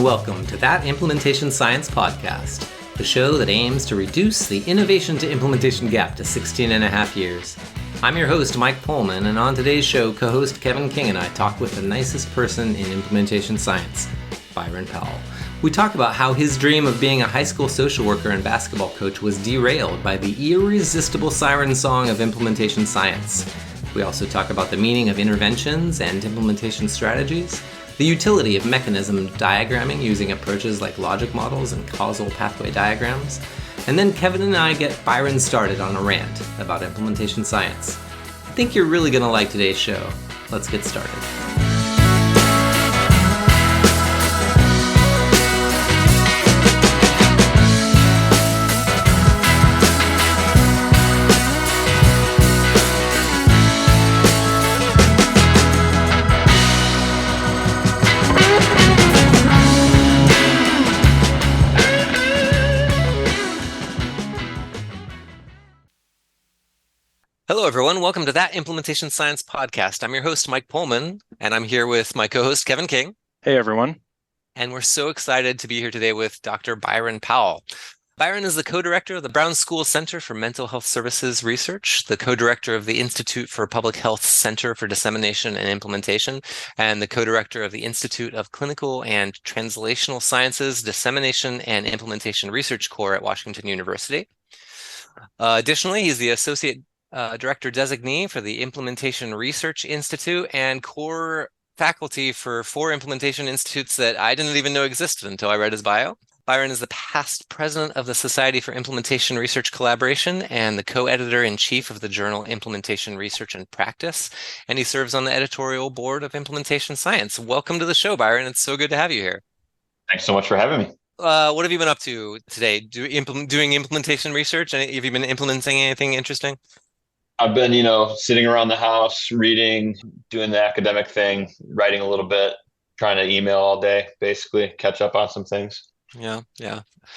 and welcome to That Implementation Science Podcast, the show that aims to reduce the innovation to implementation gap to 16 and a half years. I'm your host, Mike Pullman, and on today's show, co-host Kevin King and I talk with the nicest person in implementation science, Byron Powell. We talk about how his dream of being a high school social worker and basketball coach was derailed by the irresistible siren song of implementation science. We also talk about the meaning of interventions and implementation strategies, the utility of mechanism diagramming using approaches like logic models and causal pathway diagrams, and then Kevin and I get Byron started on a rant about implementation science. I think you're really going to like today's show. Let's get started. Hello, everyone. Welcome to That Implementation Science Podcast. I'm your host, Mike Pullman, and I'm here with my co-host, Kevin King. Hey, everyone. And we're so excited to be here today with Dr. Byron Powell. Byron is the co-director of the Brown School Center for Mental Health Services Research, the co-director of the Institute for Public Health Center for Dissemination and Implementation, and the co-director of the Institute of Clinical and Translational Sciences Dissemination and Implementation Research Core at Washington University. Additionally, he's the associate Director Designee for the Implementation Research Institute and core faculty for 4 implementation institutes that I didn't even know existed until I read his bio. Byron is the past president of the Society for Implementation Research Collaboration and the co-editor-in-chief of the journal Implementation Research and Practice, and he serves on the editorial board of Implementation Science. Welcome to the show, Byron. It's so good to have you here. Thanks so much for having me. What have you been up to today? Doing implementation research? Have you been implementing anything interesting? I've been, sitting around the house, reading, doing the academic thing, writing a little bit, trying to email all day, basically, catch up on some things. Yeah.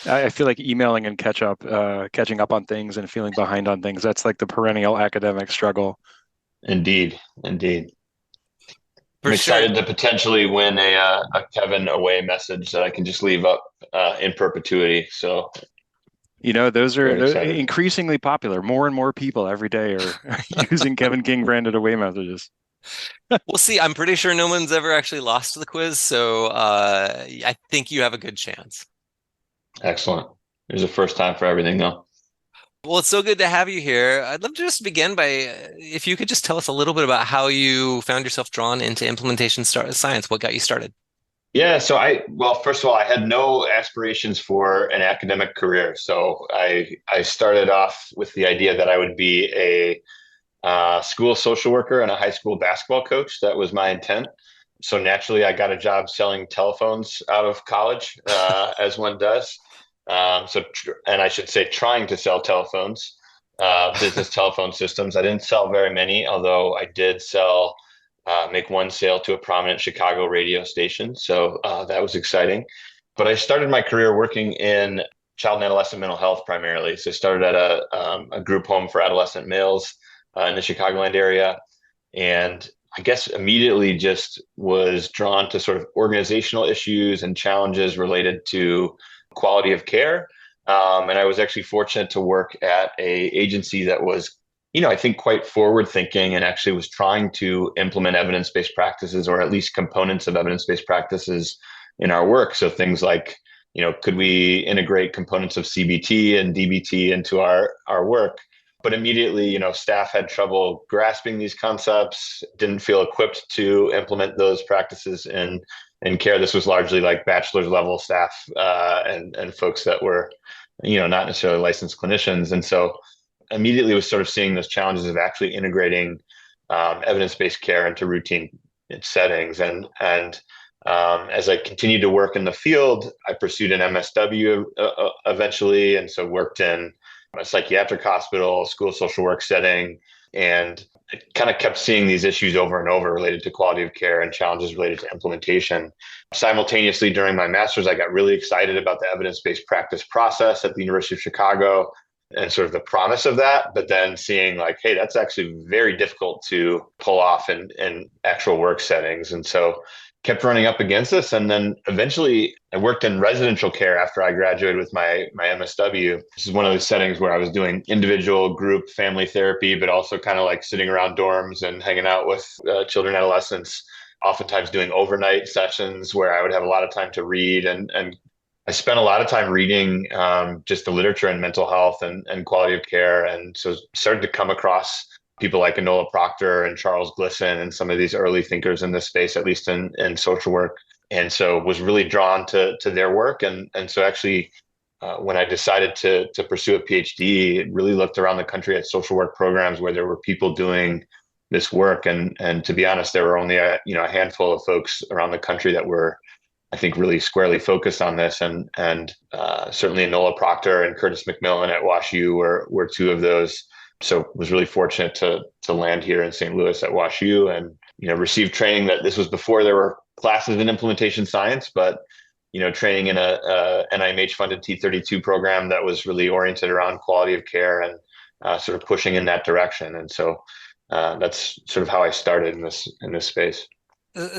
I feel like emailing and catching up on things and feeling behind on things. That's like the perennial academic struggle. Indeed. I'm For excited sure. to potentially win a Kevin away message that I can just leave up in perpetuity. So, those are very excited. increasingly popular. More and more people every day are using Kevin King branded away messages. We'll see. I'm pretty sure no one's ever actually lost the quiz, so I think you have a good chance. Excellent. There's a first time for everything, though. Well, it's so good to have you here. I'd love to just begin by, if you could just tell us a little bit about how you found yourself drawn into implementation science. What got you started? Yeah, so first of all, I had no aspirations for an academic career. So I started off with the idea that I would be a school social worker and a high school basketball coach. That was my intent. So naturally, I got a job selling telephones out of college, as one does. And I should say trying to sell telephones, business telephone systems. I didn't sell very many, although I did make one sale to a prominent Chicago radio station. So that was exciting. But I started my career working in child and adolescent mental health primarily. So I started at a group home for adolescent males in the Chicagoland area. And I guess immediately just was drawn to sort of organizational issues and challenges related to quality of care. And I was actually fortunate to work at an agency that was I think quite forward thinking and actually was trying to implement evidence-based practices, or at least components of evidence-based practices in our work. So things like, could we integrate components of CBT and DBT into our work? But immediately, staff had trouble grasping these concepts, didn't feel equipped to implement those practices in care. This was largely like bachelor's level staff and folks that were, not necessarily licensed clinicians. And so immediately was sort of seeing those challenges of actually integrating evidence-based care into routine settings. And as I continued to work in the field, I pursued an MSW eventually. And so worked in a psychiatric hospital, school social work setting, and I kind of kept seeing these issues over and over related to quality of care and challenges related to implementation. Simultaneously, during my master's, I got really excited about the evidence-based practice process at the University of Chicago and sort of the promise of that, but then seeing like, hey, that's actually very difficult to pull off in actual work settings. And so kept running up against this. And then eventually I worked in residential care after I graduated with my MSW. This is one of those settings where I was doing individual, group, family therapy, but also kind of like sitting around dorms and hanging out with children, adolescents, oftentimes doing overnight sessions where I would have a lot of time to read. And I spent a lot of time reading just the literature in mental health and quality of care. And so started to come across people like Enola Proctor and Charles Glisson and some of these early thinkers in this space, at least in social work. And so was really drawn to their work. And so actually, when I decided to pursue a PhD, really looked around the country at social work programs where there were people doing this work. And to be honest, there were only a handful of folks around the country that were, I think, really squarely focused on this. And certainly Enola Proctor and Curtis McMillan at WashU were two of those. So was really fortunate to land here in St. Louis at WashU and, received training that this was before there were classes in implementation science, but, training in a NIMH funded T32 program that was really oriented around quality of care and sort of pushing in that direction. And so that's sort of how I started in this space.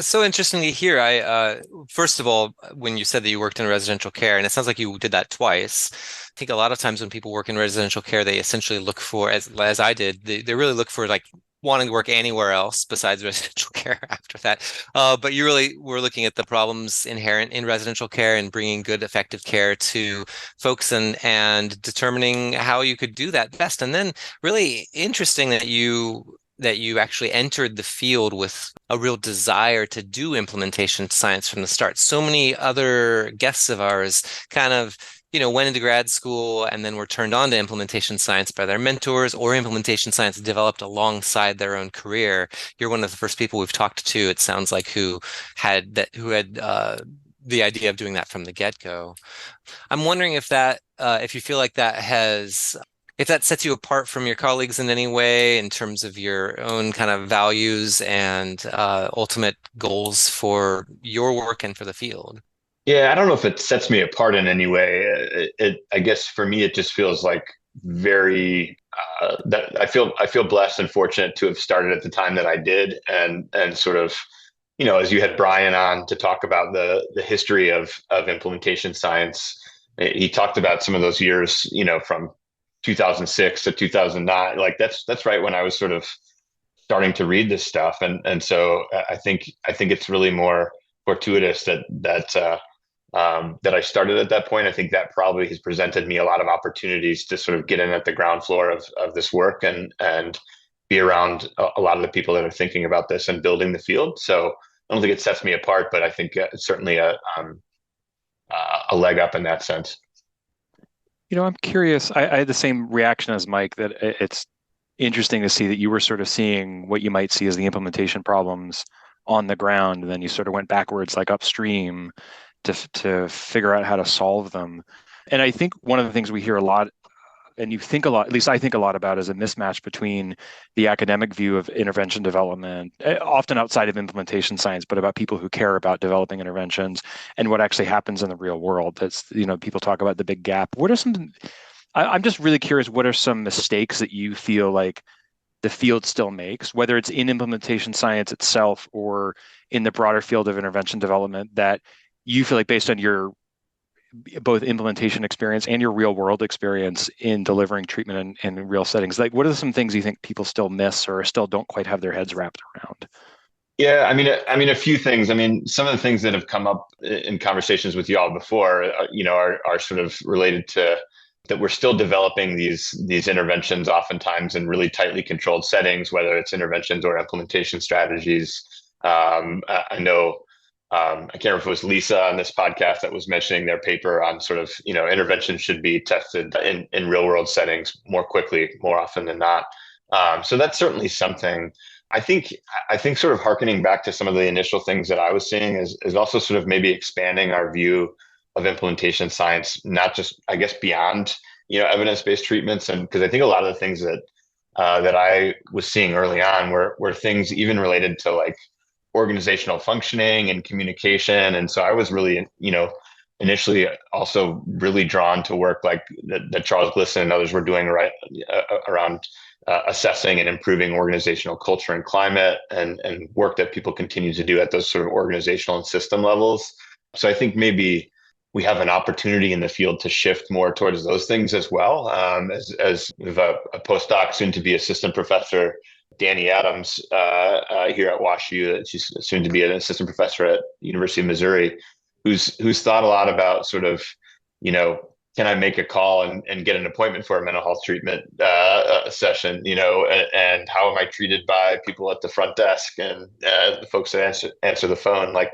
So interesting to hear. I first of all, when you said that you worked in residential care, and it sounds like you did that twice. I think a lot of times when people work in residential care, they essentially look for, as I did, they really look for like wanting to work anywhere else besides residential care after that. But you really were looking at the problems inherent in residential care and bringing good, effective care to folks and determining how you could do that best. And then really interesting that you actually entered the field with a real desire to do implementation science from the start. So many other guests of ours kind of, went into grad school and then were turned on to implementation science by their mentors, or implementation science developed alongside their own career. You're one of the first people we've talked to, it sounds like, who had the idea of doing that from the get-go. I'm wondering if you feel like if that sets you apart from your colleagues in any way in terms of your own kind of values and ultimate goals for your work and for the field. Yeah, I don't know if it sets me apart in any way. I guess for me, it just feels like very that I feel blessed and fortunate to have started at the time that I did, and sort of, as you had Brian on to talk about the history of implementation science, he talked about some of those years, from 2006 to 2009. Like that's right when I was sort of starting to read this stuff, and so I think it's really more fortuitous that I started at that point. I think that probably has presented me a lot of opportunities to sort of get in at the ground floor of this work and be around a lot of the people that are thinking about this and building the field. So I don't think it sets me apart, but I think it's certainly a leg up in that sense. I'm curious. I had the same reaction as Mike, that it's interesting to see that you were sort of seeing what you might see as the implementation problems on the ground, and then you sort of went backwards, like upstream, to figure out how to solve them. And I think one of the things we hear a lot, and you think a lot, at least I think a lot about, is a mismatch between the academic view of intervention development, often outside of implementation science, but about people who care about developing interventions, and what actually happens in the real world. That's, people talk about the big gap. I'm just really curious, what are some mistakes that you feel like the field still makes, whether it's in implementation science itself or in the broader field of intervention development, that you feel like, based on your both implementation experience and your real world experience in delivering treatment in real settings, like what are some things you think people still miss or still don't quite have their heads wrapped around? Yeah, I mean, a few things. I mean, some of the things that have come up in conversations with y'all before, are sort of related to that we're still developing these interventions oftentimes in really tightly controlled settings, whether it's interventions or implementation strategies. I know, I can't remember if it was Lisa on this podcast that was mentioning their paper on sort of, interventions should be tested in real world settings more quickly, more often than not. So that's certainly something. I think sort of hearkening back to some of the initial things that I was seeing is also sort of maybe expanding our view of implementation science, not just, I guess, beyond, evidence-based treatments. And because I think a lot of the things that I was seeing early on were things even related to like organizational functioning and communication. And so I was really, initially also really drawn to work like that Charles Glisson and others were doing, right, around assessing and improving organizational culture and climate, and work that people continue to do at those sort of organizational and system levels. So I think maybe we have an opportunity in the field to shift more towards those things as well. As we have a postdoc, soon to be assistant professor, Danny Adams, here at WashU, she's soon to be an assistant professor at University of Missouri, who's thought a lot about sort of, can I make a call and get an appointment for a mental health treatment session, and how am I treated by people at the front desk and the folks that answer the phone? Like,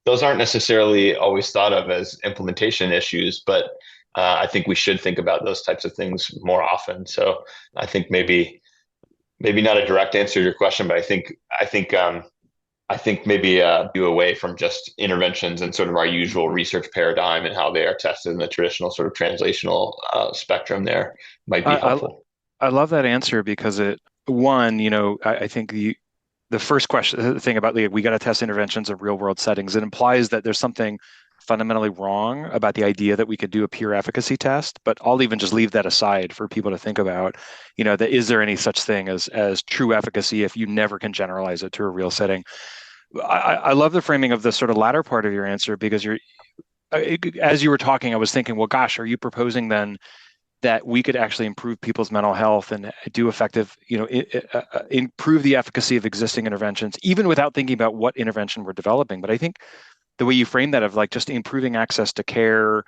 those aren't necessarily always thought of as implementation issues, but I think we should think about those types of things more often. So I think maybe not a direct answer to your question, but I think maybe do away from just interventions and sort of our usual research paradigm and how they are tested in the traditional sort of translational spectrum there might be helpful. I love that answer because I think the first question, the thing about we got to test interventions of real world settings, it implies that there's something fundamentally wrong about the idea that we could do a peer efficacy test. But I'll even just leave that aside for people to think about, that is there any such thing as true efficacy if you never can generalize it to a real setting? I love the framing of the sort of latter part of your answer, because as you were talking, I was thinking, well, gosh, are you proposing then that we could actually improve people's mental health and do effective, improve the efficacy of existing interventions, even without thinking about what intervention we're developing? But I think the way you frame that of like just improving access to care,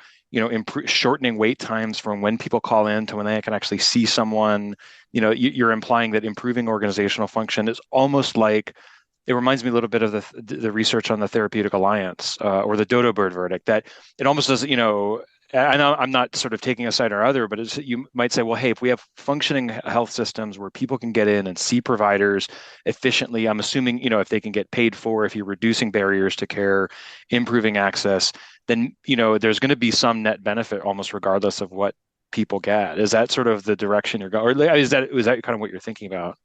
shortening wait times from when people call in to when they can actually see someone, you're implying that improving organizational function is almost like, it reminds me a little bit of the research on the therapeutic alliance or the dodo bird verdict, that it almost does, I know I'm not sort of taking a side or other, but you might say, well, hey, if we have functioning health systems where people can get in and see providers efficiently, I'm assuming, if they can get paid for, if you're reducing barriers to care, improving access, then, there's going to be some net benefit almost regardless of what people get. Is that sort of the direction you're going, or is that kind of what you're thinking about?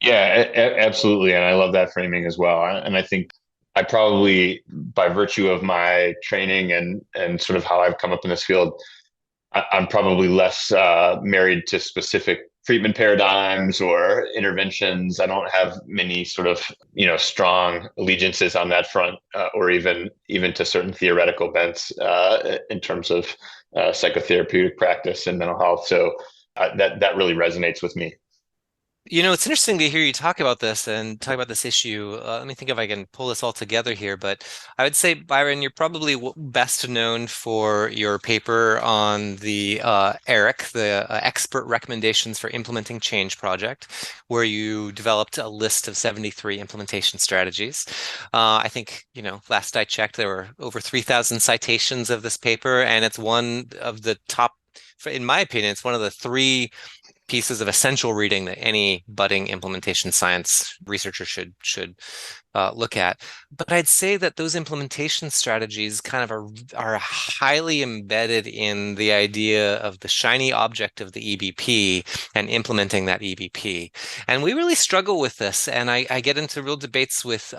Yeah, absolutely. And I love that framing as well. And I think I probably, by virtue of my training and sort of how I've come up in this field, I'm probably less married to specific treatment paradigms or interventions. I don't have many sort of, strong allegiances on that front, or even to certain theoretical bents in terms of psychotherapeutic practice and mental health. So that really resonates with me. It's interesting to hear you talk about this and talk about this issue. Let me think if I can pull this all together here. But I would say, Byron, you're probably best known for your paper on the ERIC, the Expert Recommendations for Implementing Change project, where you developed a list of 73 implementation strategies. I think, last I checked, there were over 3,000 citations of this paper, and it's one of the top, in my opinion, it's one of the three pieces of essential reading that any budding implementation science researcher should look at. But I'd say that those implementation strategies kind of are highly embedded in the idea of the shiny object of the EBP and implementing that EBP. And we really struggle with this. And I get into real debates with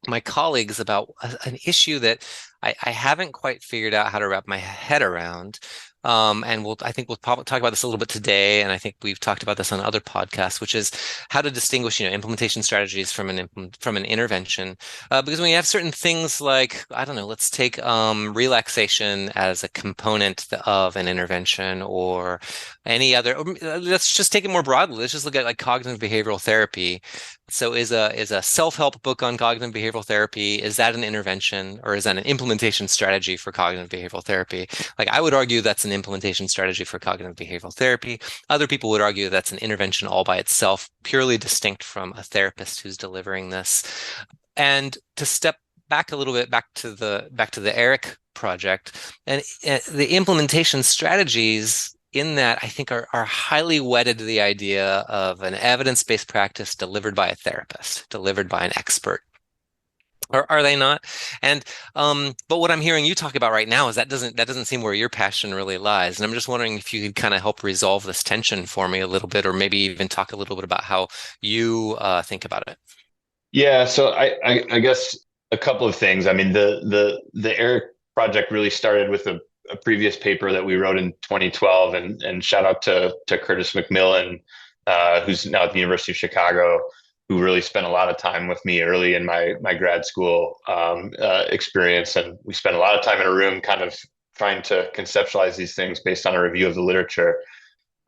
my colleagues about an issue that I haven't quite figured out how to wrap my head around. And I think we'll probably talk about this a little bit today, and I think we've talked about this on other podcasts, which is how to distinguish, implementation strategies from an intervention. Because when you have certain things like, I don't know, let's take relaxation as a component of an intervention, or any other. Or let's just take it more broadly. Let's just look at like cognitive behavioral therapy. So is a self-help book on cognitive behavioral therapy, is that an intervention, or is that an implementation strategy for cognitive behavioral therapy? Like, I would argue that's an implementation strategy for cognitive behavioral therapy. Other people would argue that's an intervention all by itself, purely distinct from a therapist who's delivering this. And to step back a little bit, back to the ERIC project, and the implementation strategies in that, I think, are highly wedded to the idea of an evidence-based practice delivered by a therapist, delivered by an expert. Or are they not? And but what I'm hearing you talk about right now is that doesn't seem where your passion really lies. And I'm just wondering if you could kind of help resolve this tension for me a little bit, or maybe even talk a little bit about how you think about it. Yeah, so I guess a couple of things. I mean, the ERIC project really started with a previous paper that we wrote in 2012, and shout out to Curtis McMillan, who's now at the University of Chicago, who really spent a lot of time with me early in my grad school experience. And we spent a lot of time in a room kind of trying to conceptualize these things based on a review of the literature.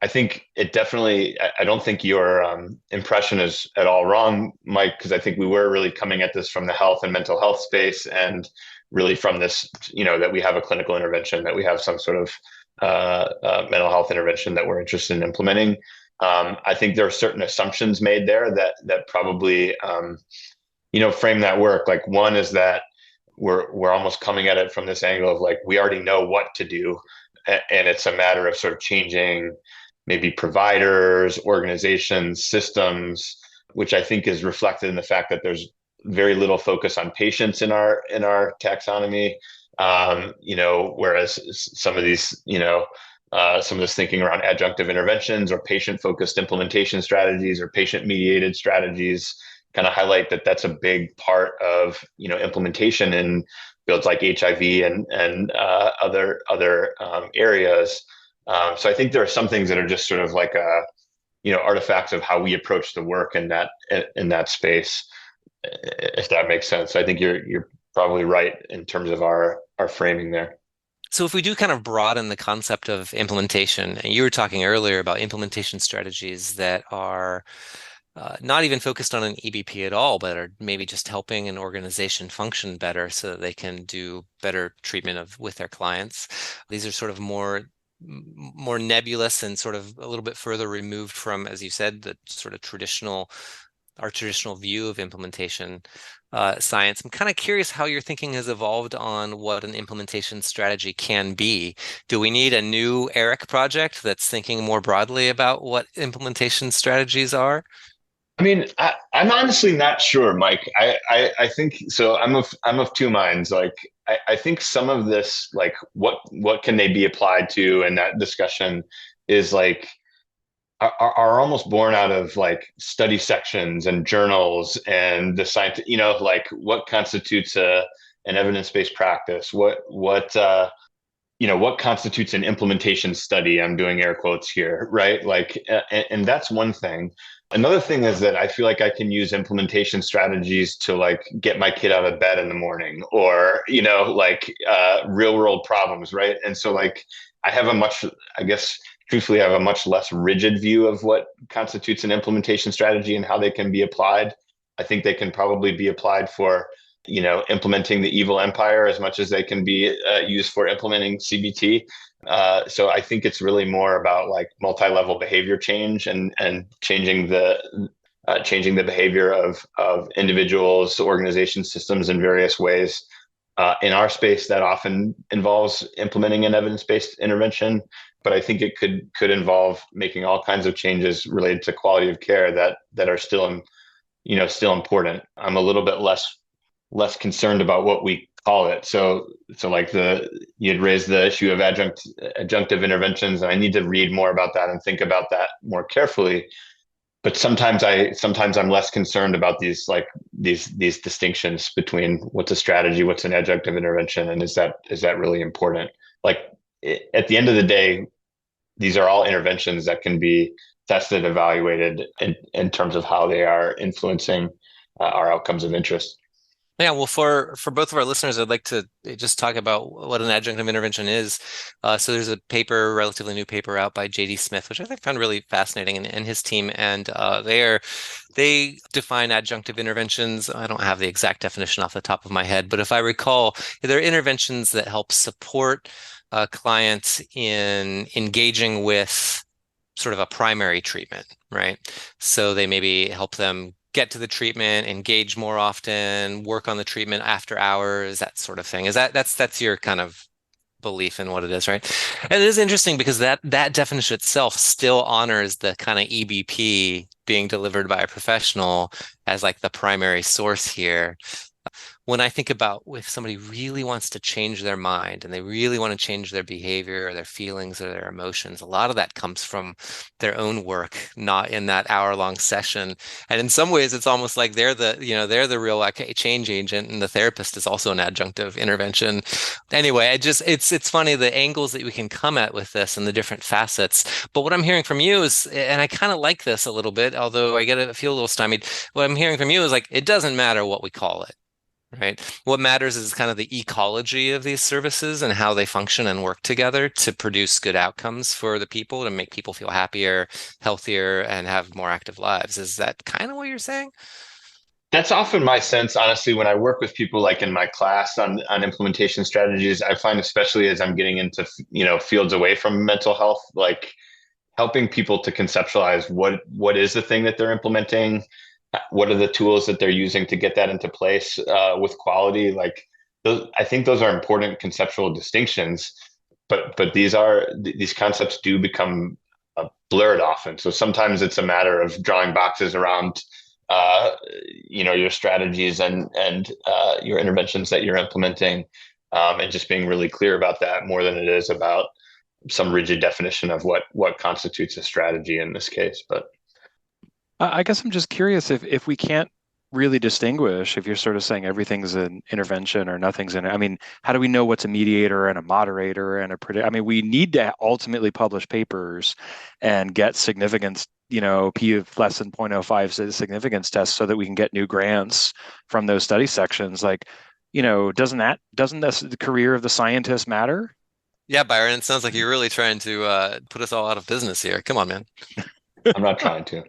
I think it definitely, I don't think your impression is at all wrong, Mike, because I think we were really coming at this from the health and mental health space, and really from this, that we have a clinical intervention, that we have some sort of mental health intervention that we're interested in implementing. I think there are certain assumptions made there that probably, frame that work. Like, one is that we're almost coming at it from this angle of like, we already know what to do, and it's a matter of sort of changing maybe providers, organizations, systems, which I think is reflected in the fact that there's very little focus on patients in our taxonomy. Whereas some of these, some of this thinking around adjunctive interventions or patient-focused implementation strategies or patient-mediated strategies kind of highlight that that's a big part of, implementation in fields like HIV and other areas. So I think there are some things that are just sort of like artifacts of how we approach the work in that space, if that makes sense. I think you're probably right in terms of our framing there. So if we do kind of broaden the concept of implementation, and you were talking earlier about implementation strategies that are not even focused on an EBP at all, but are maybe just helping an organization function better so that they can do better treatment with their clients. These are sort of more nebulous and sort of a little bit further removed from, as you said, the sort of our traditional view of implementation science. I'm kind of curious how your thinking has evolved on what an implementation strategy can be. Do we need a new ERIC project that's thinking more broadly about what implementation strategies are? I mean, I'm honestly not sure, Mike. I think so. I'm of two minds. Like, I think some of this, like, what can they be applied to, and that discussion is like are almost born out of like study sections and journals and the science. Like, what constitutes an evidence-based practice? What constitutes an implementation study? I'm doing air quotes here, right? Like, and that's one thing. Another thing is that I feel like I can use implementation strategies to like get my kid out of bed in the morning, or, real world problems, right? And so like truthfully, I have a much less rigid view of what constitutes an implementation strategy and how they can be applied. I think they can probably be applied for, implementing the evil empire as much as they can be used for implementing CBT. So I think it's really more about like multi-level behavior change and changing the behavior of individuals, organizations, systems in various ways. In our space, that often involves implementing an evidence-based intervention, but I think it could involve making all kinds of changes related to quality of care that are still important. I'm a little bit less concerned about what we call it. So like you'd raised the issue of adjunctive interventions, and I need to read more about that and think about that more carefully. But sometimes I'm less concerned about these distinctions between what's a strategy, what's an adjunctive intervention, and is that really important? Like, at the end of the day, these are all interventions that can be tested, evaluated in terms of how they are influencing our outcomes of interest. Yeah, well, for both of our listeners, I'd like to just talk about what an adjunctive intervention is. So there's a relatively new paper out by J.D. Smith, which I found really fascinating, and his team. And they define adjunctive interventions. I don't have the exact definition off the top of my head, but if I recall, they're interventions that help support clients in engaging with sort of a primary treatment, right? So they maybe help them get to the treatment, engage more often, work on the treatment after hours, that sort of thing. That's your kind of belief in what it is, right? And it is interesting because that definition itself still honors the kind of EBP being delivered by a professional as like the primary source here. when I think about if somebody really wants to change their mind and they really want to change their behavior or their feelings or their emotions, a lot of that comes from their own work, not in that hour-long session. And in some ways, it's almost like they're the real like, change agent, and the therapist is also an adjunctive intervention. Anyway, it's funny the angles that we can come at with this and the different facets. But what I'm hearing from you is, and I kind of like this a little bit, although I feel a little stymied. What I'm hearing from you is like it doesn't matter what we call it. Right. What matters is kind of the ecology of these services and how they function and work together to produce good outcomes for the people, to make people feel happier, healthier, and have more active lives. Is that kind of what you're saying? That's often my sense, honestly, when I work with people like in my class on implementation strategies. I find, especially as I'm getting into, fields away from mental health, like helping people to conceptualize what is the thing that they're implementing, what are the tools that they're using to get that into place with quality. Like I think those are important conceptual distinctions, but these concepts do become blurred often. So sometimes it's a matter of drawing boxes around your strategies and your interventions that you're implementing, and just being really clear about that more than it is about some rigid definition of what constitutes a strategy in this case. But I guess I'm just curious if we can't really distinguish, if you're sort of saying everything's an intervention or nothing's in it. I mean, how do we know what's a mediator and a moderator and a predict? I mean, we need to ultimately publish papers and get significance, P of less than 0.05 significance tests so that we can get new grants from those study sections. Like, doesn't the career of the scientist matter? Yeah, Byron, it sounds like you're really trying to put us all out of business here. Come on, man. I'm not trying to.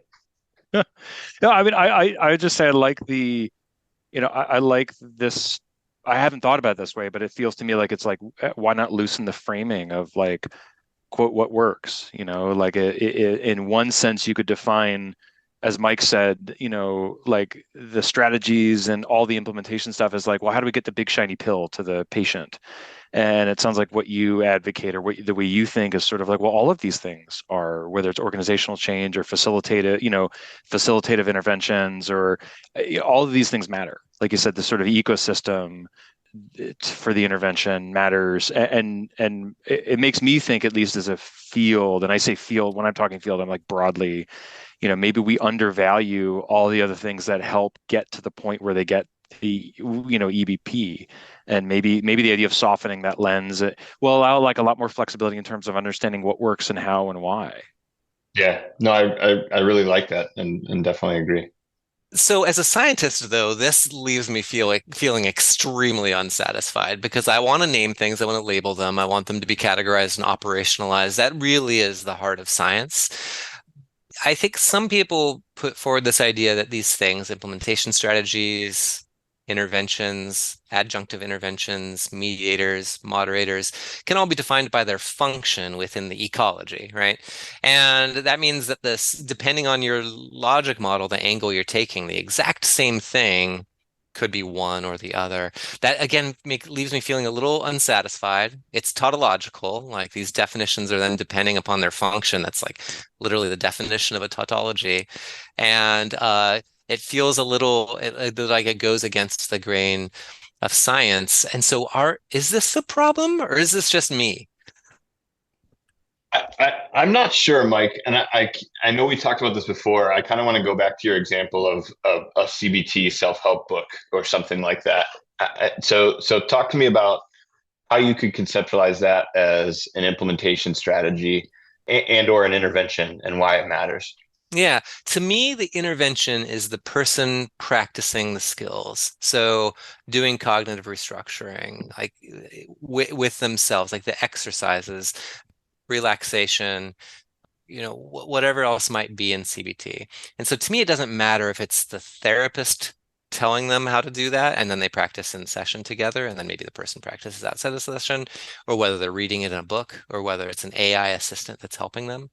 No, I mean, I just say I like I like this. I haven't thought about it this way, but it feels to me like it's like, why not loosen the framing of like, quote, what works? Like in one sense, you could define, as Mike said, like the strategies and all the implementation stuff is like, well, how do we get the big shiny pill to the patient? And it sounds like what you advocate or the way you think is sort of like, well, all of these things are, whether it's organizational change or facilitative interventions or all of these things matter. Like you said, the sort of ecosystem for the intervention matters. And it makes me think, at least as a field, and I say field, when I'm talking field, I'm like broadly, maybe we undervalue all the other things that help get to the point where they get the EBP, and maybe the idea of softening that lens will allow like a lot more flexibility in terms of understanding what works and how and why. Yeah, no, I really like that and definitely agree. So as a scientist, though, this leaves me feeling extremely unsatisfied because I want to name things, I want to label them, I want them to be categorized and operationalized. That really is the heart of science. I think some people put forward this idea that these things, implementation strategies, interventions, adjunctive interventions, mediators, moderators, can all be defined by their function within the ecology, right? And that means that depending on your logic model, the angle you're taking, the exact same thing could be one or the other. That again leaves me feeling a little unsatisfied. It's tautological, like these definitions are then depending upon their function. That's like literally the definition of a tautology. And it feels a little like it goes against the grain of science. And so is this the problem or is this just me? I'm not sure, Mike, and I know we talked about this before. I kind of want to go back to your example of a CBT self-help book or something like that. So talk to me about how you could conceptualize that as an implementation strategy and or an intervention and why it matters. Yeah, to me, the intervention is the person practicing the skills. So doing cognitive restructuring, like with themselves, like the exercises, relaxation, whatever else might be in CBT. And so to me, it doesn't matter if it's the therapist telling them how to do that and then they practice in session together and then maybe the person practices outside the session, or whether they're reading it in a book or whether it's an AI assistant that's helping them.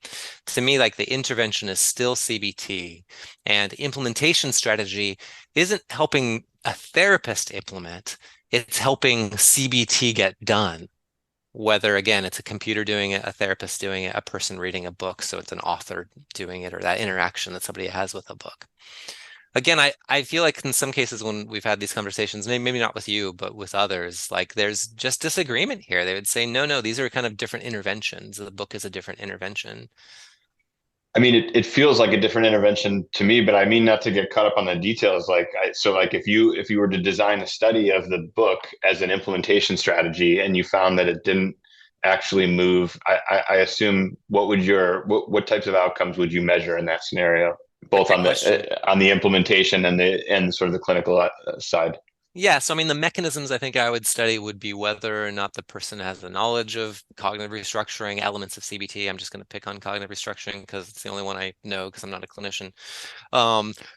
To me, like the intervention is still CBT, and implementation strategy isn't helping a therapist implement, it's helping CBT get done. Whether again it's a computer doing it, a therapist doing it, a person reading a book, so it's an author doing it, or that interaction that somebody has with a book. again, I feel like in some cases when we've had these conversations, maybe not with you, but with others, like there's just disagreement here. They would say, no, no, these are kind of different interventions. The book is a different intervention. I mean, it feels like a different intervention to me, but I mean not to get caught up on the details. So like if you were to design a study of the book as an implementation strategy and you found that it didn't actually move, I assume what types of outcomes would you measure in that scenario, both Great question. on the implementation and sort of the clinical side? Yeah, so I mean, the mechanisms I think I would study would be whether or not the person has the knowledge of cognitive restructuring, elements of CBT. I'm just going to pick on cognitive restructuring because it's the only one I know because I'm not a clinician.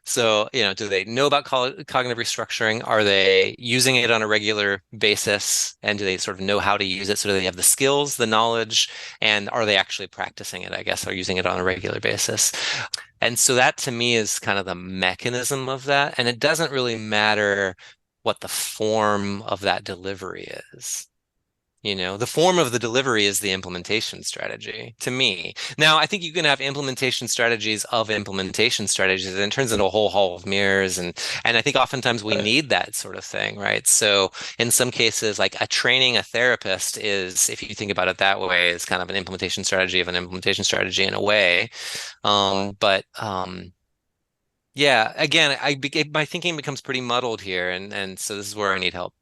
So, do they know about cognitive restructuring? Are they using it on a regular basis? And do they sort of know how to use it? So do they have the skills, the knowledge, and are they actually practicing it, I guess, or using it on a regular basis? And so that to me is kind of the mechanism of that. And it doesn't really matter what the form of that delivery is. The form of the delivery is the implementation strategy to me. Now, I think you can have implementation strategies of implementation strategies, and it turns into a whole hall of mirrors. And I think oftentimes we need that sort of thing, right? So in some cases, like training a therapist is, if you think about it that way, is kind of an implementation strategy of an implementation strategy in a way. But yeah, again, my thinking becomes pretty muddled here, and so this is where I need help.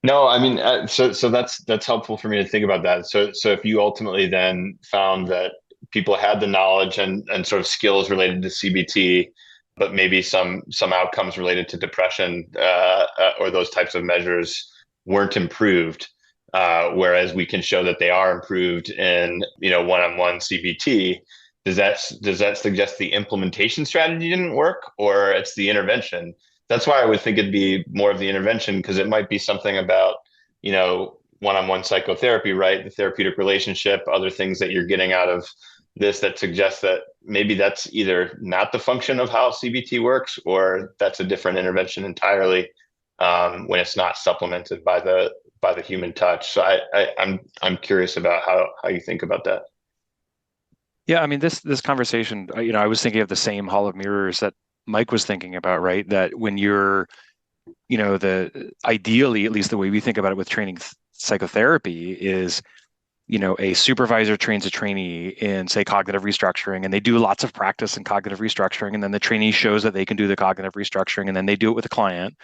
No, I mean, so that's helpful for me to think about that. So if you ultimately then found that people had the knowledge and sort of skills related to CBT, but maybe some outcomes related to depression or those types of measures weren't improved, whereas we can show that they are improved in one-on-one CBT. Does that suggest the implementation strategy didn't work, or it's the intervention? That's why I would think it'd be more of the intervention, because it might be something about, one-on-one psychotherapy, right? The therapeutic relationship, other things that you're getting out of this that suggests that maybe that's either not the function of how CBT works, or that's a different intervention entirely, when it's not supplemented by the human touch. So I'm curious about how you think about that. Yeah, I mean, this conversation, I was thinking of the same hall of mirrors that Mike was thinking about, right? That when you're, the ideally, at least the way we think about it with training psychotherapy is, a supervisor trains a trainee in, say, cognitive restructuring, and they do lots of practice in cognitive restructuring, and then the trainee shows that they can do the cognitive restructuring, and then they do it with a client,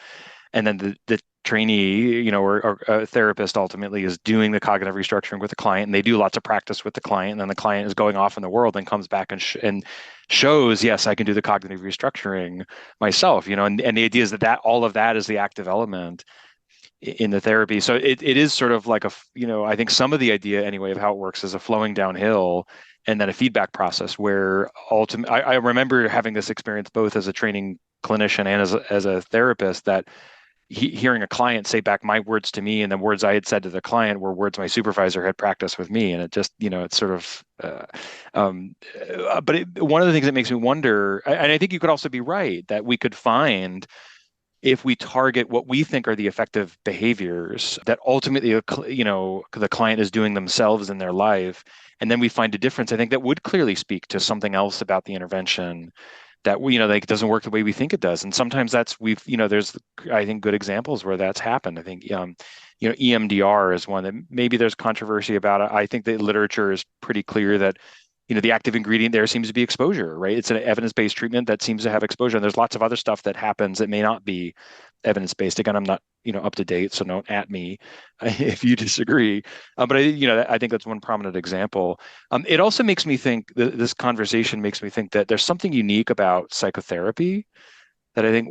and then the trainee, or a therapist ultimately is doing the cognitive restructuring with the client, and they do lots of practice with the client, and then the client is going off in the world and comes back and shows, yes, I can do the cognitive restructuring myself, and the idea is that all of that is the active element in the therapy. So it is sort of like I think some of the idea anyway of how it works is a flowing downhill and then a feedback process where ultimately, I remember having this experience both as a training clinician and as a therapist, that hearing a client say back my words to me and the words I had said to the client were words my supervisor had practiced with me. And it just, it's sort of, one of the things that makes me wonder, and I think you could also be right, that we could find, if we target what we think are the effective behaviors that ultimately, the client is doing themselves in their life, and then we find a difference, I think that would clearly speak to something else about the intervention that like doesn't work the way we think it does. And sometimes there's, I think, good examples where that's happened. I think, EMDR is one that maybe there's controversy about. I think the literature is pretty clear that, the active ingredient there seems to be exposure, right? It's an evidence-based treatment that seems to have exposure. And there's lots of other stuff that happens that may not be evidence-based. Again, I'm not, up to date, so don't at me if you disagree. But I think that's one prominent example. It also makes me think, this conversation makes me think that there's something unique about psychotherapy that I think,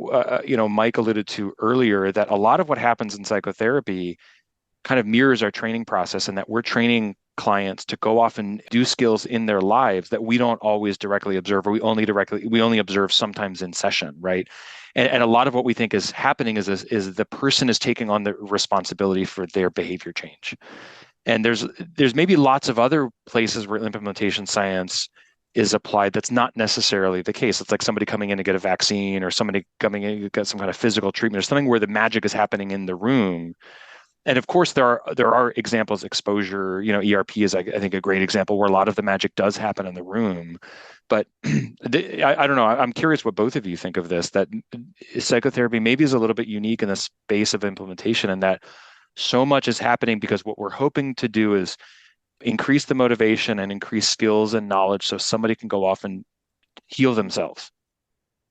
Mike alluded to earlier, that a lot of what happens in psychotherapy kind of mirrors our training process, and that we're training clients to go off and do skills in their lives that we don't always directly observe, or we only observe sometimes in session, right? And a lot of what we think is happening is the person is taking on the responsibility for their behavior change. And there's maybe lots of other places where implementation science is applied that's not necessarily the case. It's like somebody coming in to get a vaccine, or somebody coming in to get some kind of physical treatment, or something where the magic is happening in the room. And of course, there are examples, exposure, ERP is, I think, a great example where a lot of the magic does happen in the room. But I don't know. I'm curious what both of you think of this, that psychotherapy maybe is a little bit unique in the space of implementation, and that so much is happening because what we're hoping to do is increase the motivation and increase skills and knowledge so somebody can go off and heal themselves.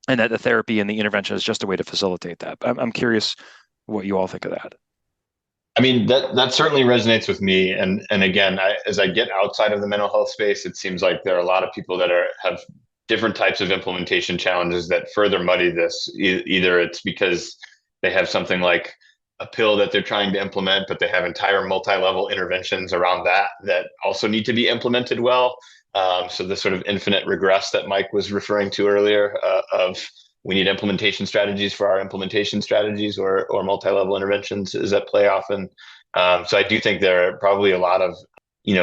And that the therapy and the intervention is just a way to facilitate that. I'm curious what you all think of that. I mean, that certainly resonates with me. And again, as I get outside of the mental health space, it seems like there are a lot of people that have different types of implementation challenges that further muddy this. Either it's because they have something like a pill that they're trying to implement, but they have entire multi-level interventions around that also need to be implemented well. So the sort of infinite regress that Mike was referring to earlier, of we need implementation strategies for our implementation strategies, or multi-level interventions is at play often. So I do think there are probably a lot of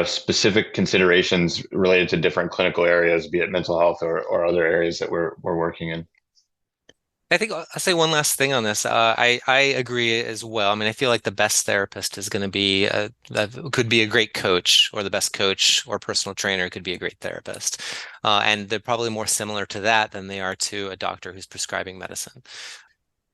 specific considerations related to different clinical areas, be it mental health or other areas that we're working in. I think I'll say one last thing on this. I agree as well. I mean, I feel like the best therapist is going to be could be a great coach, or the best coach or personal trainer could be a great therapist. And they're probably more similar to that than they are to a doctor who's prescribing medicine.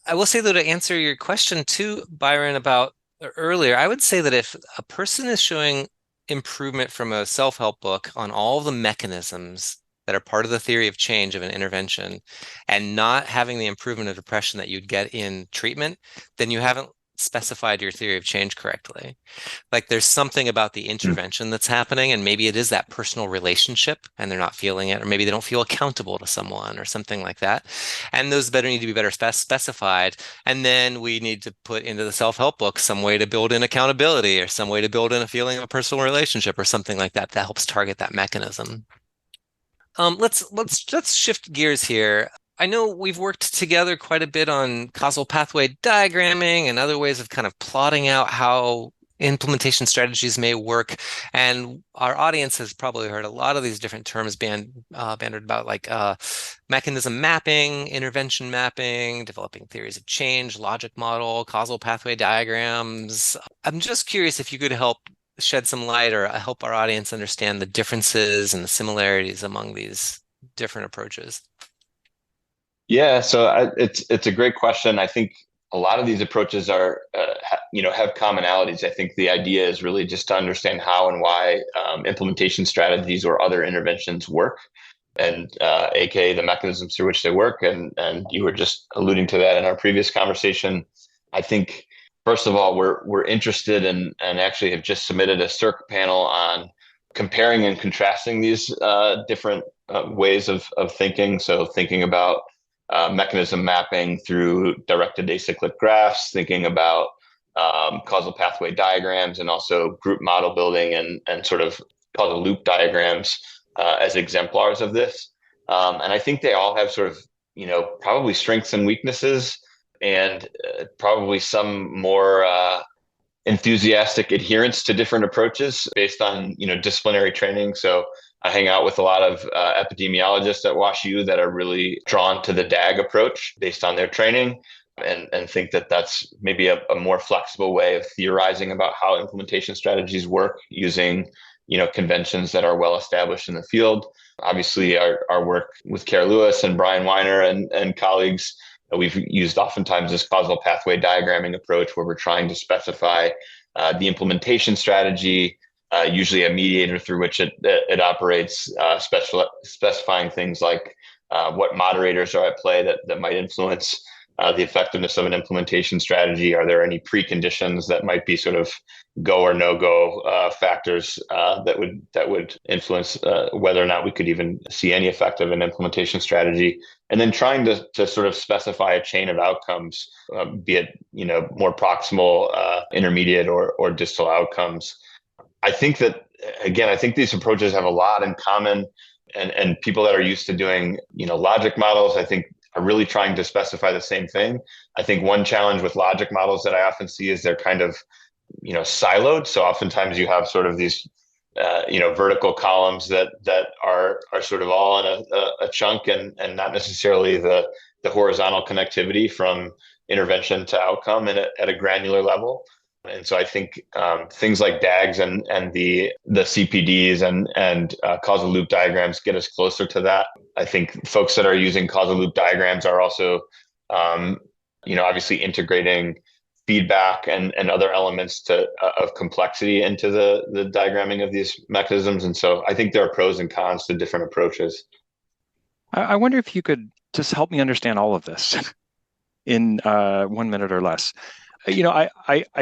I will say, though, to answer your question too, Byron, about earlier, I would say that if a person is showing improvement from a self-help book on all the mechanisms that are part of the theory of change of an intervention, and not having the improvement of depression that you'd get in treatment, then you haven't specified your theory of change correctly. Like, there's something about the intervention that's happening, and maybe it is that personal relationship and they're not feeling it, or maybe they don't feel accountable to someone or something like that. And those need to be better specified. And then we need to put into the self-help book some way to build in accountability, or some way to build in a feeling of a personal relationship or something like that helps target that mechanism. Let's shift gears here. I know we've worked together quite a bit on causal pathway diagramming and other ways of kind of plotting out how implementation strategies may work. And our audience has probably heard a lot of these different terms bandied about, like mechanism mapping, intervention mapping, developing theories of change, logic model, causal pathway diagrams. I'm just curious if you could help shed some light or help our audience understand the differences and the similarities among these different approaches. Yeah, so it's a great question. I think a lot of these approaches are have commonalities. I think the idea is really just to understand how and why implementation strategies or other interventions work, and aka the mechanisms through which they work. And you were just alluding to that in our previous conversation. I think, first of all, we're interested in, and actually have just submitted a circ panel on comparing and contrasting these different ways of thinking. So thinking about mechanism mapping through directed acyclic graphs, thinking about causal pathway diagrams, and also group model building and sort of causal loop diagrams as exemplars of this. And I think they all have sort of, probably strengths and weaknesses, and probably some more enthusiastic adherence to different approaches based on, disciplinary training. So I hang out with a lot of epidemiologists at WashU that are really drawn to the DAG approach based on their training, and think that that's maybe a more flexible way of theorizing about how implementation strategies work using, conventions that are well established in the field. Obviously, our work with Kara Lewis and Brian Weiner and colleagues, we've used oftentimes this causal pathway diagramming approach, where we're trying to specify the implementation strategy, usually a mediator through which it operates, specifying things like what moderators are at play that might influence the effectiveness of an implementation strategy. Are there any preconditions that might be sort of go or no go factors that would influence whether or not we could even see any effect of an implementation strategy? And then trying to sort of specify a chain of outcomes, be it more proximal, intermediate, or distal outcomes. I think that, again, I think these approaches have a lot in common, and people that are used to doing logic models, I think, are really trying to specify the same thing. I think one challenge with logic models that I often see is they're kind of siloed. So oftentimes you have sort of these vertical columns that are sort of all in a chunk, and not necessarily the horizontal connectivity from intervention to outcome and at a granular level. And so I think things like DAGs and the CPDs and causal loop diagrams get us closer to that. I think folks that are using causal loop diagrams are also, obviously integrating feedback and other elements of complexity into the diagramming of these mechanisms. And so I think there are pros and cons to different approaches. I wonder if you could just help me understand all of this in 1 minute or less. I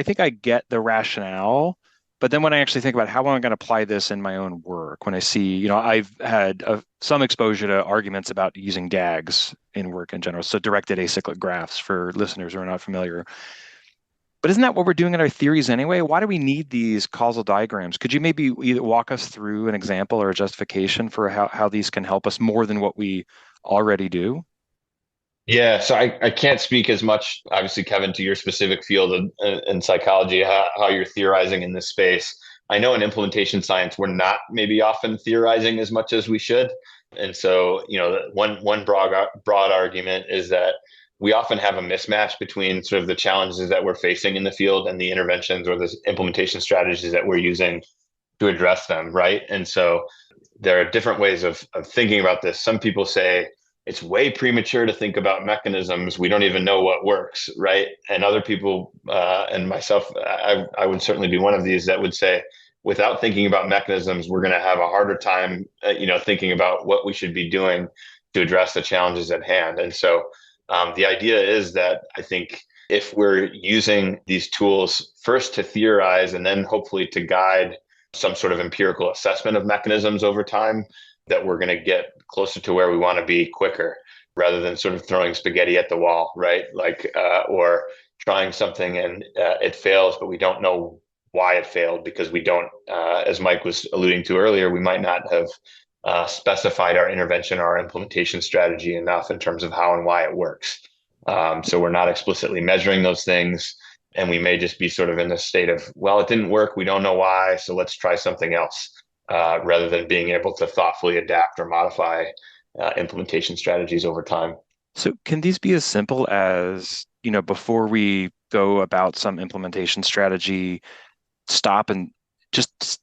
think I get the rationale, but then when I actually think about how am I going to apply this in my own work, when I see, I've had some exposure to arguments about using DAGs in work in general, so directed acyclic graphs for listeners who are not familiar. But isn't that what we're doing in our theories anyway? Why do we need these causal diagrams? Could you maybe either walk us through an example or a justification for how these can help us more than what we already do? Yeah, so I can't speak as much, obviously, Kevin, to your specific field in psychology, how you're theorizing in this space. I know in implementation science, we're not maybe often theorizing as much as we should. And so, one broad argument is that we often have a mismatch between sort of the challenges that we're facing in the field and the interventions or the implementation strategies that we're using to address them, right? And so there are different ways of thinking about this. Some people say, it's way premature to think about mechanisms. We don't even know what works, right? And other people, and myself, I would certainly be one of these that would say, without thinking about mechanisms, we're going to have a harder time, thinking about what we should be doing to address the challenges at hand. And so the idea is that I think if we're using these tools first to theorize and then hopefully to guide some sort of empirical assessment of mechanisms over time, that we're going to get closer to where we want to be quicker rather than sort of throwing spaghetti at the wall, right? Or trying something and it fails, but we don't know why it failed because we don't, as Mike was alluding to earlier, we might not have specified our intervention or our implementation strategy enough in terms of how and why it works. So we're not explicitly measuring those things. And we may just be sort of in this state of, well, it didn't work. We don't know why. So let's try something else. Rather than being able to thoughtfully adapt or modify implementation strategies over time. So can these be as simple as, before we go about some implementation strategy, stop and just,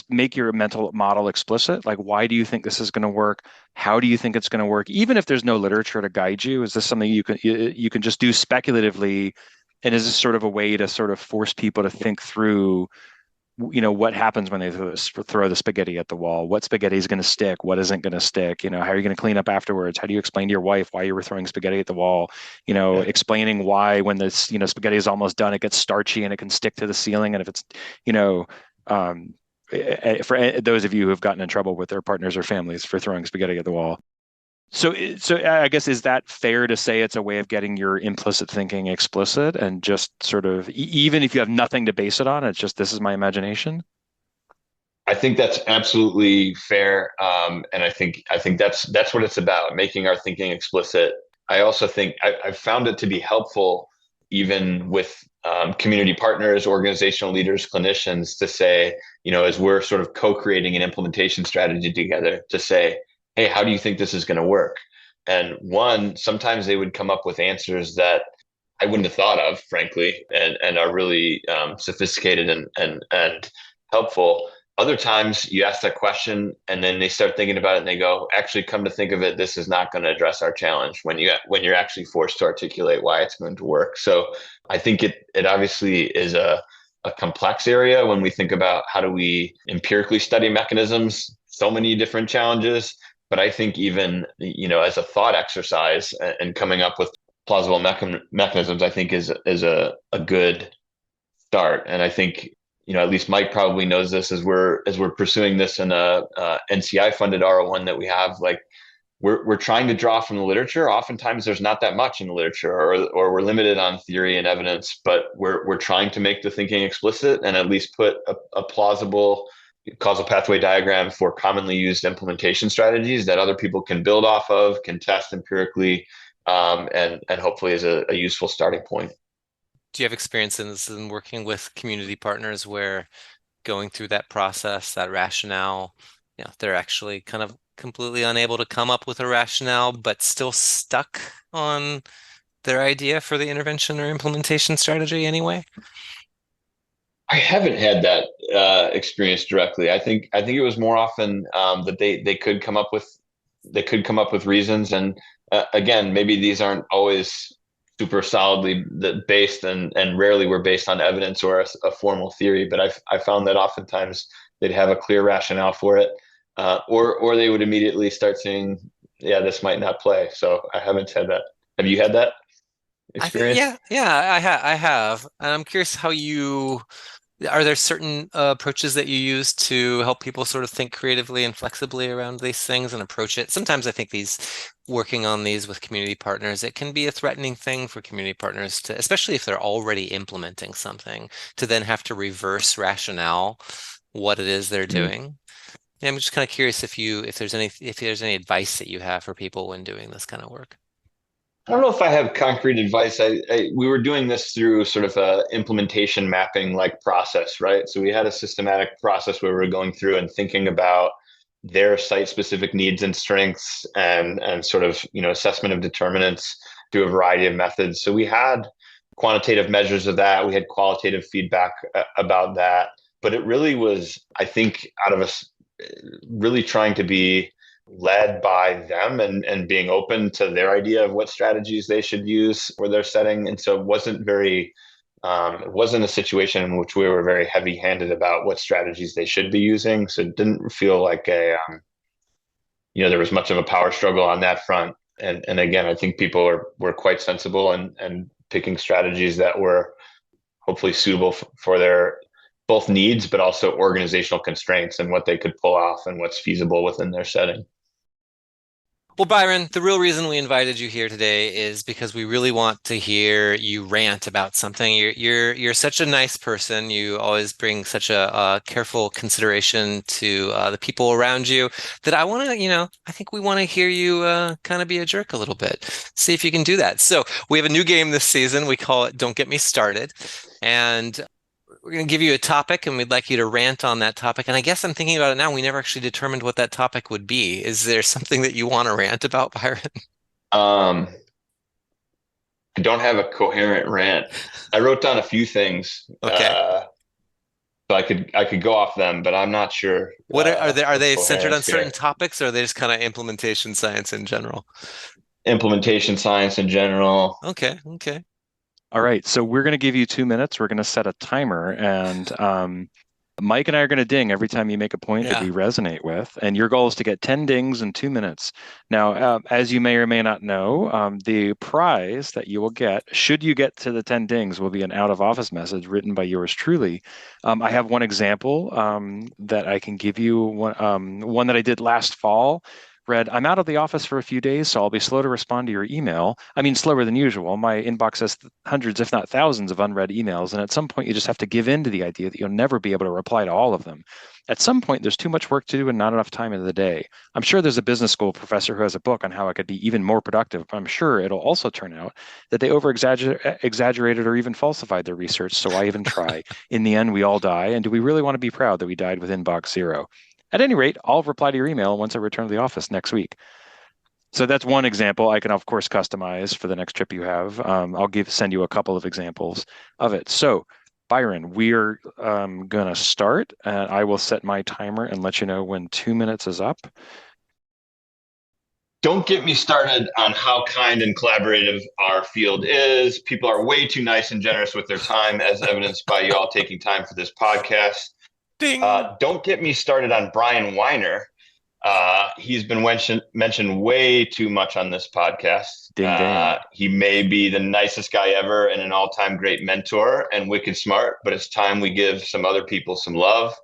make your mental model explicit? Like, why do you think this is going to work? How do you think it's going to work? Even if there's no literature to guide you, is this something you can just do speculatively? And is this sort of a way to sort of force people to think through what happens when they throw the spaghetti at the wall? What spaghetti is going to stick? What isn't going to stick? How are you going to clean up afterwards? How do you explain to your wife why you were throwing spaghetti at the wall? Explaining why when this, spaghetti is almost done, it gets starchy and it can stick to the ceiling. And if it's, for those of you who have gotten in trouble with their partners or families for throwing spaghetti at the wall. So I guess, is that fair to say it's a way of getting your implicit thinking explicit and just sort of, even if you have nothing to base it on, it's just, this is my imagination? I think that's absolutely fair. And I think that's what it's about, making our thinking explicit. I also think I've found it to be helpful, even with community partners, organizational leaders, clinicians, to say, as we're sort of co-creating an implementation strategy together, to say, hey, how do you think this is going to work? And sometimes they would come up with answers that I wouldn't have thought of, frankly, and are really sophisticated and helpful. Other times you ask that question and then they start thinking about it and they go, actually, come to think of it, this is not going to address our challenge when you're actually forced to articulate why it's going to work. So I think it obviously is a complex area when we think about how do we empirically study mechanisms, so many different challenges. But I think even, as a thought exercise and coming up with plausible mechanisms, I think is a good start. And I think, at least Mike probably knows this as we're pursuing this in a NCI funded R01 that we have, like we're trying to draw from the literature. Oftentimes there's not that much in the literature or we're limited on theory and evidence, but we're trying to make the thinking explicit and at least put a plausible causal pathway diagram for commonly used implementation strategies that other people can build off of, can test empirically, and hopefully is a useful starting point. Do you have experiences in working with community partners where going through that process, that rationale, they're actually kind of completely unable to come up with a rationale, but still stuck on their idea for the intervention or implementation strategy anyway? I haven't had that experience directly. I think it was more often that they could come up with reasons, and again, maybe these aren't always super solidly based, and rarely were based on evidence or a formal theory. But I found that oftentimes they'd have a clear rationale for it, or they would immediately start saying, "Yeah, this might not play." So I haven't had that. Have you had that I think, experience? yeah, I have. And I'm curious are there certain approaches that you use to help people sort of think creatively and flexibly around these things and approach it? Sometimes I think working on these with community partners, it can be a threatening thing for community partners to, especially if they're already implementing something, to then have to reverse rationale what it is they're doing. Yeah, I'm just kind of curious if there's any advice that you have for people when doing this kind of work. I don't know if I have concrete advice. We were doing this through sort of a implementation mapping like process, right? So we had a systematic process where we were going through and thinking about their site specific needs and strengths, and sort of, assessment of determinants through a variety of methods. So we had quantitative measures of that. We had qualitative feedback about that, but it really was, I think, out of us really trying to be led by them, and being open to their idea of what strategies they should use for their setting. And so it wasn't a situation in which we were very heavy handed about what strategies they should be using. So it didn't feel like there was much of a power struggle on that front. And again, I think people were quite sensible, and picking strategies that were hopefully suitable for their both needs, but also organizational constraints and what they could pull off and what's feasible within their setting. Well, Byron, the real reason we invited you here today is because we really want to hear you rant about something. You're such a nice person. You always bring such a careful consideration to the people around you that I think we want to hear you kind of be a jerk a little bit. See if you can do that. So we have a new game this season. We call it Don't Get Me Started. And we're going to give you a topic, and we'd like you to rant on that topic. And I guess I'm thinking about it now. We never actually determined what that topic would be. Is there something that you want to rant about, Byron? Um, I don't have a coherent rant. I wrote down a few things, Okay. so I could go off them, but I'm not sure Are of they centered on coherence certain here. topics, or are they just kind of implementation science in general? Implementation science in general. Okay. Okay. All right, so we're going to give you 2 minutes. We're going to set a timer, and Mike and I are going to ding every time you make a point that Yeah. we resonate with. And your goal is to get 10 dings in 2 minutes. Now, as you may or may not know, the prize that you will get, should you get to the 10 dings, will be an out of office message written by yours truly. I have one example that I can give you, one that I did last fall. Read, I'm out of the office for a few days, so I'll be slow to respond to your email. I mean, slower than usual. My inbox has hundreds, if not thousands, of unread emails. And at some point, you just have to give in to the idea that you'll never be able to reply to all of them. At some point, there's too much work to do and not enough time in the day. I'm sure there's a business school professor who has a book on how I could be even more productive. But I'm sure it'll also turn out that they exaggerated or even falsified their research. So why even try? In the end, we all die. And do we really want to be proud that we died with inbox zero? At any rate, I'll reply to your email once I return to the office next week. So that's one example. I can, of course, customize for the next trip you have. I'll send you a couple of examples of it. So, Byron, we're going to start. I will set my timer and let you know when 2 minutes is up. Don't get me started on how kind and collaborative our field is. People are way too nice and generous with their time, as evidenced by you all taking time for this podcast. Ding. Don't get me started on Brian Weiner. He's been mentioned way too much on this podcast. Ding, ding. He may be the nicest guy ever and an all-time great mentor and wicked smart, but it's time we give some other people some love.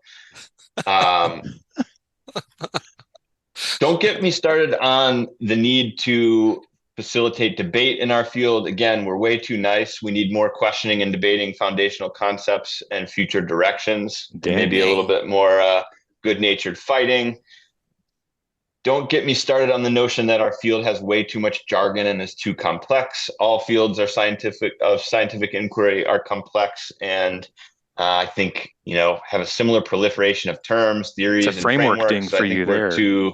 Don't get me started on the need to facilitate debate in our field. Again, we're way too nice. We need more questioning and debating foundational concepts and future directions. Maybe a little bit more good-natured fighting. Don't get me started on the notion that our field has way too much jargon and is too complex. All fields of scientific inquiry are complex, and I think have a similar proliferation of terms, theories, it's a framework and ding frameworks. for I think you we're there.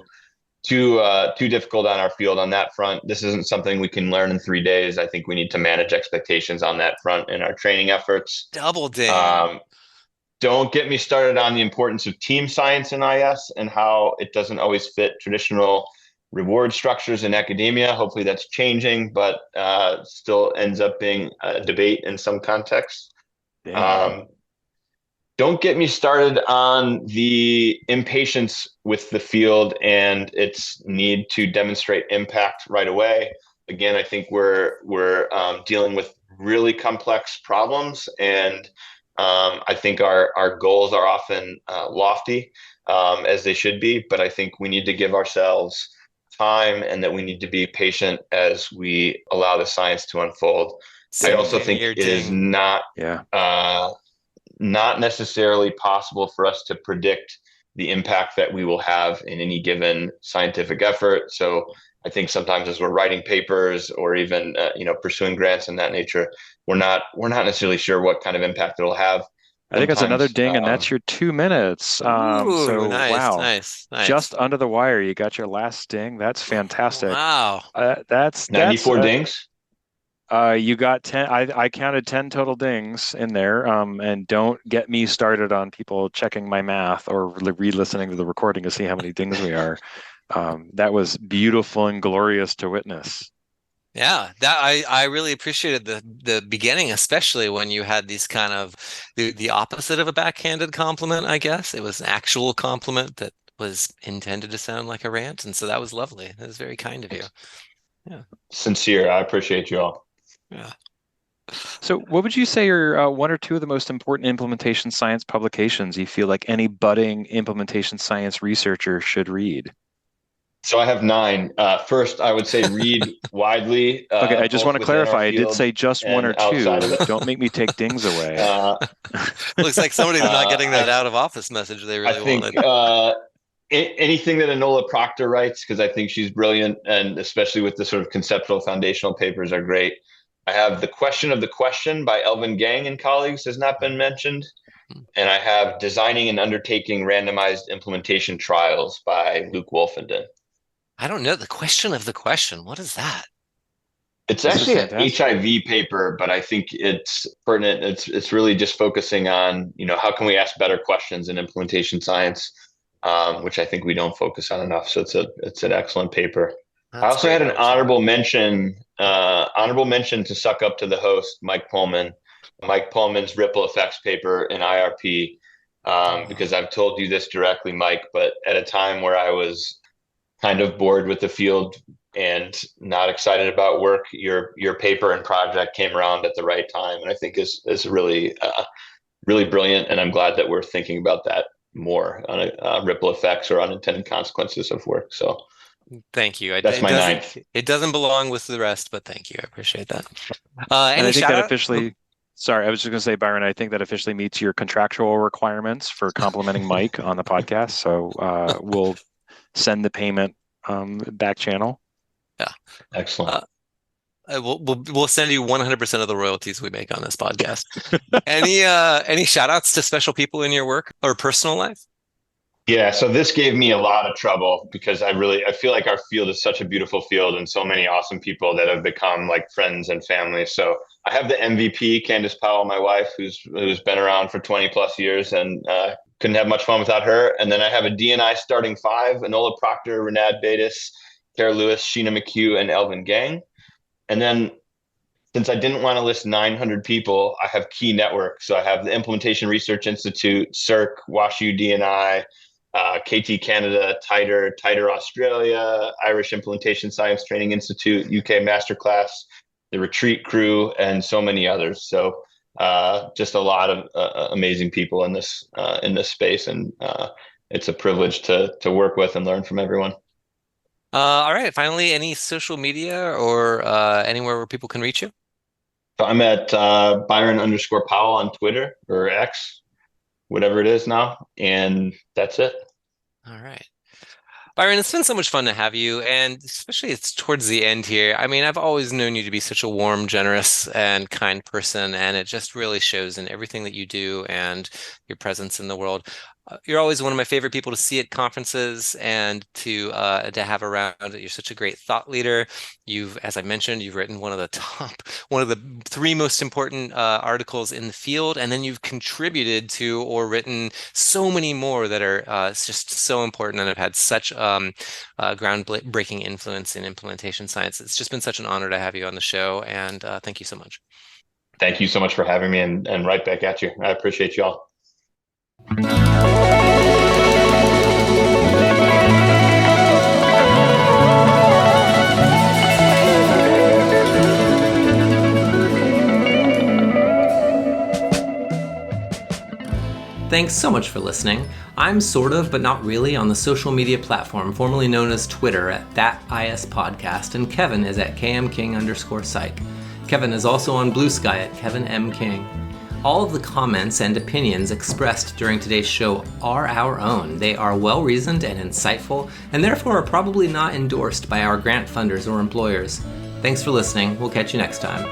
too difficult on our field on that front. This isn't something we can learn in 3 days. I think we need to manage expectations on that front in our training efforts. Double ding. don't get me started on the importance of team science in IS and how it doesn't always fit traditional reward structures in academia. Hopefully that's changing, but still ends up being a debate in some contexts. Don't get me started on the impatience with the field and its need to demonstrate impact right away. Again, I think we're dealing with really complex problems, and I think our goals are often lofty, as they should be, but I think we need to give ourselves time and that we need to be patient as we allow the science to unfold. I also think it is not necessarily possible for us to predict the impact that we will have in any given scientific effort. So I think sometimes as we're writing papers or even pursuing grants in that nature, we're not necessarily sure what kind of impact it'll have. I think that's another ding, and that's your 2 minutes. Ooh, nice, wow, nice. Just under the wire, you got your last ding. That's fantastic. Wow, that's 94 dings. You got 10. I counted 10 total dings in there. And don't get me started on people checking my math or re-listening to the recording to see how many dings we are. That was beautiful and glorious to witness. Yeah, that I really appreciated the beginning, especially when you had these kind of the opposite of a backhanded compliment, I guess. It was an actual compliment that was intended to sound like a rant, and so that was lovely. It was very kind of you. Yeah. Sincere. I appreciate you all. Yeah. So what would you say are one or two of the most important implementation science publications you feel like any budding implementation science researcher should read? So I have 9. First, I would say read widely. Okay, I just want to clarify. I did say just 1 or 2. Don't make me take dings away. Looks like somebody's not getting that out of office message they really wanted. Anything that Enola Proctor writes, because I think she's brilliant, and especially with the sort of conceptual foundational papers are great. I have The Question of the Question by Elvin Gang and colleagues has not been mentioned. And I have Designing and Undertaking Randomized Implementation Trials by Luke Wolfenden. I don't know. The Question of the Question. What is that? It's actually an HIV paper, but I think it's pertinent. It's really just focusing on, how can we ask better questions in implementation science, which I think we don't focus on enough. So it's an excellent paper. I also had an honorable mention to suck up to the host, Mike Pullman. Mike Pullman's ripple effects paper in IRP, because I've told you this directly, Mike, but at a time where I was kind of bored with the field and not excited about work, your paper and project came around at the right time, and I think is really really brilliant. And I'm glad that we're thinking about that more on ripple effects or unintended consequences of work. So thank you. That's my 9th. It doesn't belong with the rest, but thank you. I appreciate that. And I think that officially. Sorry, I was just going to say, Byron, I think that officially meets your contractual requirements for complimenting Mike on the podcast. So we'll send the payment back channel. Yeah. Excellent. We'll send you 100% of the royalties we make on this podcast. Any shout outs to special people in your work or personal life? Yeah, so this gave me a lot of trouble because I feel like our field is such a beautiful field and so many awesome people that have become like friends and family. So I have the MVP, Candace Powell, my wife, who's been around for 20 plus years, and couldn't have much fun without her. And then I have a DNI starting 5, Enola Proctor, Renad Batis, Tara Lewis, Sheena McHugh, and Elvin Gang. And then since I didn't want to list 900 people, I have key networks. So I have the Implementation Research Institute, CERC, WashU DNI, KT Canada, TITER Australia, Irish Implementation Science Training Institute, UK Masterclass, the Retreat Crew, and so many others. So just a lot of amazing people in this space, and it's a privilege to work with and learn from everyone. All right. Finally, any social media or anywhere where people can reach you? So I'm at Byron_Powell on Twitter or X, whatever it is now, and that's it. All right. Byron, it's been so much fun to have you, and especially it's towards the end here. I mean, I've always known you to be such a warm, generous, and kind person, and it just really shows in everything that you do and your presence in the world. You're always one of my favorite people to see at conferences and to have around. You're such a great thought leader. You've, as I mentioned, you've written one of the three most important articles in the field, and then you've contributed to or written so many more that are just so important and have had such groundbreaking influence in implementation science. It's just been such an honor to have you on the show, and thank you so much. Thank you so much for having me, and right back at you. I appreciate you all. Thanks so much for listening. I'm sort of, but not really, on the social media platform formerly known as Twitter at @ISPodcast, and Kevin is at KMKing_psych. Kevin is also on Blue Sky at Kevin M. King. All of the comments and opinions expressed during today's show are our own. They are well-reasoned and insightful, and therefore are probably not endorsed by our grant funders or employers. Thanks for listening. We'll catch you next time.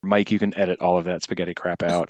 Mike, you can edit all of that spaghetti crap out.